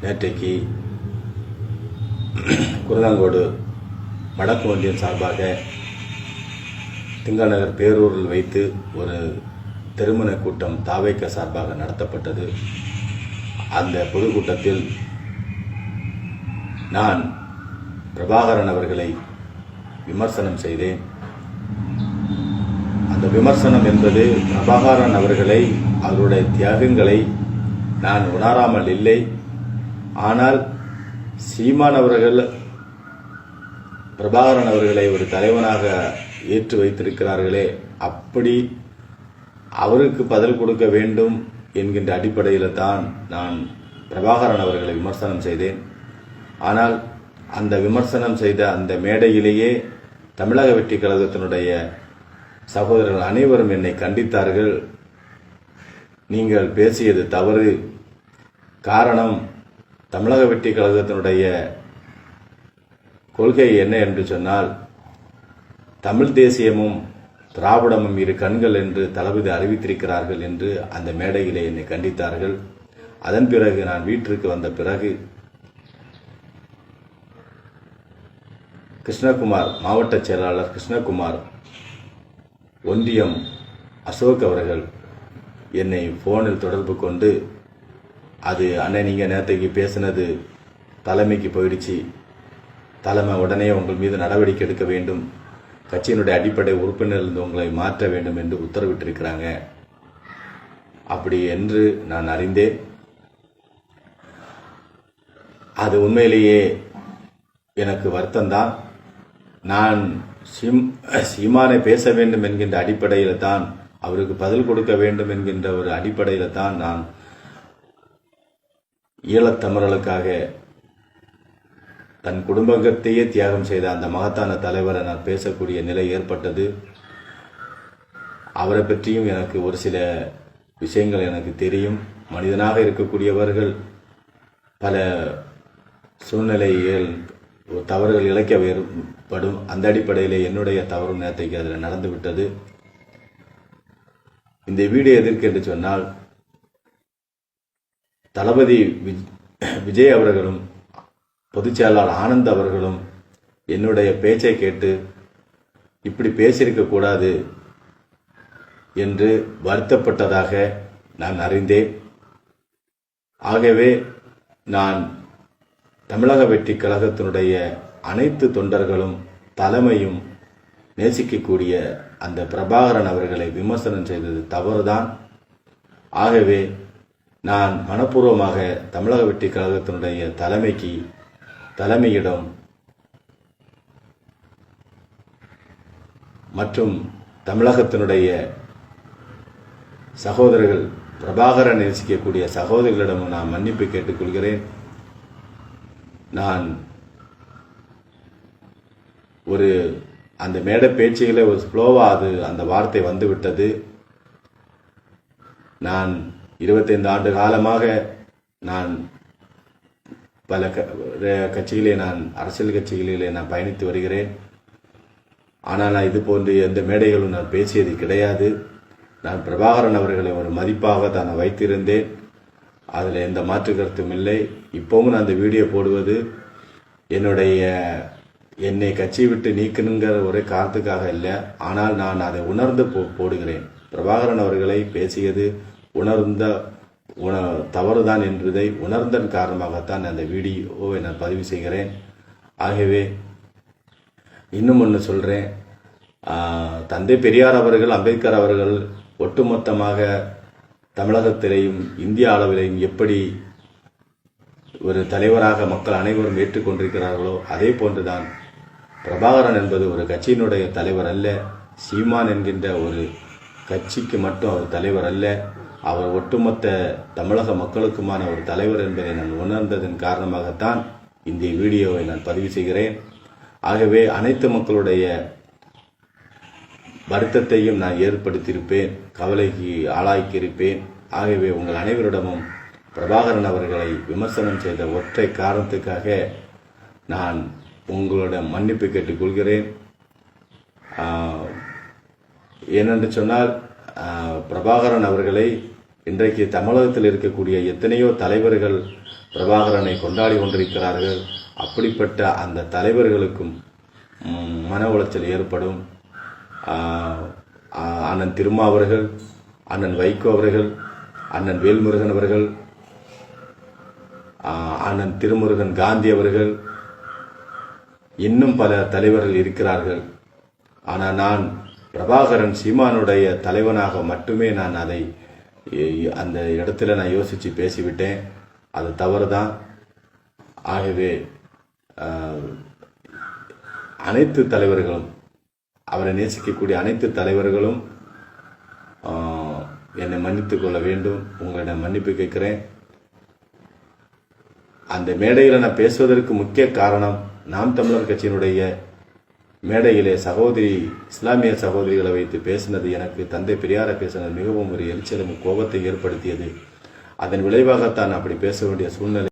நேற்றைக்கு குருதாங்கோடு வடக்கு ஒன்றியம் சார்பாக திங்கநகர் பேரூரில் வைத்து ஒரு திருமண கூட்டம் தாவேக்க சார்பாக நடத்தப்பட்டது. அந்த பொதுக்கூட்டத்தில் நான் பிரபாகரன் அவர்களை விமர்சனம் செய்தேன். அந்த விமர்சனம் என்பது பிரபாகரன் அவர்களை, அவருடைய தியாகங்களை நான் உணராமல் இல்லை. ஆனால் சீமான் அவர்கள் பிரபாகரன் அவர்களை ஒரு தலைவனாக ஏற்று வைத்திருக்கிறார்களே, அப்படி அவருக்கு பதில் கொடுக்க வேண்டும் என்கின்ற அடிப்படையில் தான் நான் பிரபாகரன் அவர்களை விமர்சனம் செய்தேன். ஆனால் அந்த விமர்சனம் செய்த அந்த மேடையிலேயே தமிழக வெற்றி கழகத்தினுடைய சகோதரர்கள் அனைவரும் என்னை கண்டித்தார்கள். நீங்கள் பேசியது தவறு. காரணம், தமிழக வெற்றி கழகத்தினுடைய கொள்கை என்ன என்று சொன்னால், தமிழ் தேசியமும் திராவிடமும் இரு கண்கள் என்று தளபதி அறிவித்திருக்கிறார்கள் என்று அந்த மேடையிலே என்னை கண்டித்தார்கள். அதன் பிறகு நான் வீட்டிற்கு வந்த பிறகு கிருஷ்ணகுமார், மாவட்ட செயலாளர் கிருஷ்ணகுமார், ஒன்றியம் அசோக் அவர்கள் என்னை போனில் தொடர்பு கொண்டு, அது அண்ணன் நீங்கள் நேற்றைக்கு பேசினது தலைமைக்கு போயிடுச்சு, தலைமை உடனே உங்கள் மீது நடவடிக்கை எடுக்க வேண்டும், கட்சியினுடைய அடிப்படை உறுப்பினரிலிருந்து உங்களை மாற்ற வேண்டும் என்று உத்தரவிட்டிருக்கிறாங்க அப்படி என்று நான் அறிந்தேன். அது உண்மையிலேயே எனக்கு வருத்தம்தான். நான் சீமானை பேச வேண்டும் என்கின்ற அடிப்படையில் தான், அவருக்கு பதில் கொடுக்க வேண்டும் என்கின்ற ஒரு அடிப்படையில் தான் நான் ஈழத்தமிழர்களுக்காக தன் குடும்பத்தையே தியாகம் செய்த அந்த மகத்தான தலைவரை நான் பேசக்கூடிய நிலை ஏற்பட்டது. அவரை பற்றியும் எனக்கு ஒரு சில விஷயங்கள் எனக்கு தெரியும். மனிதனாக இருக்கக்கூடியவர்கள் பல சூழ்நிலைகள் தவறுகள் இழைக்க ஏற்படும். அந்த அடிப்படையில் என்னுடைய தவறும் நேற்றைக்கு அதில் நடந்துவிட்டது. இந்த வீடியோ எதற்கு என்று சொன்னால், தளபதி விஜய் அவர்களும் பொதுச் செயலாளர் ஆனந்த் அவர்களும் என்னுடைய பேச்சை கேட்டு இப்படி பேசியிருக்க கூடாது என்று வருத்தப்பட்டதாக நான் அறிந்தேன். ஆகவே நான் தமிழக வெற்றி கழகத்தினுடைய அனைத்து தொண்டர்களும் தலைமையும் நேசிக்கக்கூடிய அந்த பிரபாகரன் அவர்களை விமர்சனம் செய்தது தவறுதான். ஆகவே நான் மனப்பூர்வமாக தமிழக வெற்றி கழகத்தினுடைய தலைமையிடம் மற்றும் தமிழகத்தினுடைய சகோதரர்கள், பிரபாகரன் நேசிக்கக்கூடிய சகோதரர்களிடமும் நான் மன்னிப்பு கேட்டுக்கொள்கிறேன். நான் அந்த மேடை பேச்சுகளை ஒரு ஸ்லோவாக அந்த வார்த்தை வந்துவிட்டது. நான் 25 ஆண்டு காலமாக நான் பல அரசியல் கட்சிகளிலே நான் பயணித்து வருகிறேன். ஆனால் நான் இது போன்று எந்த மேடைகளும் நான் பேசியது கிடையாது. நான் பிரபாகரன் அவர்களை ஒரு மதிப்பாக தான் வைத்திருந்தேன். அதில் எந்த மாற்று கருத்தும் இல்லை. இப்போவும் நான் அந்த வீடியோ போடுவது என்னை கட்சி விட்டு நீக்கணுங்கிற ஒரே காரணத்துக்காக இல்லை. ஆனால் நான் அதை உணர்ந்து போடுகிறேன். பிரபாகரன் அவர்களை பேசியது தவறுதான் என்பதை உணர்ந்தன் காரணமாகத்தான் அந்த வீடியோவை நான் பதிவு செய்கிறேன். ஆகவே இன்னும் ஒன்று சொல்கிறேன். தந்தை பெரியார் அவர்கள், அம்பேத்கர் அவர்கள் ஒட்டுமொத்தமாக தமிழகத்திலேயும் இந்திய அளவிலேயும் எப்படி ஒரு தலைவராக மக்கள் அனைவரும் ஏற்றுக்கொண்டிருக்கிறார்களோ அதே போன்றுதான் பிரபாகரன் என்பது ஒரு கட்சியினுடைய தலைவர் அல்ல. சீமான் என்கின்ற ஒரு கட்சிக்கு மட்டும் அவர் தலைவர் அல்ல. அவர் ஒட்டுமொத்த தமிழக மக்களுக்குமான ஒரு தலைவர் என்பதை நான் உணர்ந்ததன் காரணமாகத்தான் இந்த வீடியோவை நான் பதிவு செய்கிறேன். ஆகவே அனைத்து மக்களுடைய வருத்தத்தையும் நான் ஏற்படுத்தியிருப்பேன், கவலைக்கு ஆளாக்கியிருப்பேன். ஆகவே உங்கள் அனைவரிடமும் பிரபாகரன் அவர்களை விமர்சனம் செய்த ஒற்றை காரணத்துக்காக நான் உங்களிடம் மன்னிப்பு கேட்டுக்கொள்கிறேன். ஏனென்று சொன்னால், பிரபாகரன் அவர்களை இன்றைக்கு தமிழகத்தில் இருக்கக்கூடிய எத்தனையோ தலைவர்கள் பிரபாகரனை கொண்டாடி கொண்டிருக்கிறார்கள். அப்படிப்பட்ட அந்த தலைவர்களுக்கும் மன உளைச்சல் ஏற்படும். அண்ணன் திருமா அவர்கள், அண்ணன் வைகோ அவர்கள், அண்ணன் வேல்முருகன் அவர்கள், அண்ணன் திருமுருகன் காந்தி அவர்கள், இன்னும் பல தலைவர்கள் இருக்கிறார்கள். ஆனால் நான் பிரபாகரன் சீமானுடைய தலைவனாக மட்டுமே நான் அதை அந்த இடத்துல நான் யோசித்து பேசிவிட்டேன். அது தவறுதான். ஆகவே அனைத்து தலைவர்களும், அவரை நேசிக்கக்கூடிய அனைத்து தலைவர்களும் என்னை மன்னித்துக் கொள்ள வேண்டும். உங்களிடம் மன்னிப்பு கேட்கிறேன். அந்த மேடையில் நான் பேசுவதற்கு முக்கிய காரணம், நாம் தமிழர் கட்சியினுடைய மேடையிலே இஸ்லாமிய சகோதரிகளை வைத்து பேசினது, எனக்கு தந்தை பெரியாரை பேசினது மிகவும் ஒரு எரிச்சலும் கோபத்தை ஏற்படுத்தியது. அதன் விளைவாகத்தான் அப்படி பேச வேண்டிய சூழ்நிலை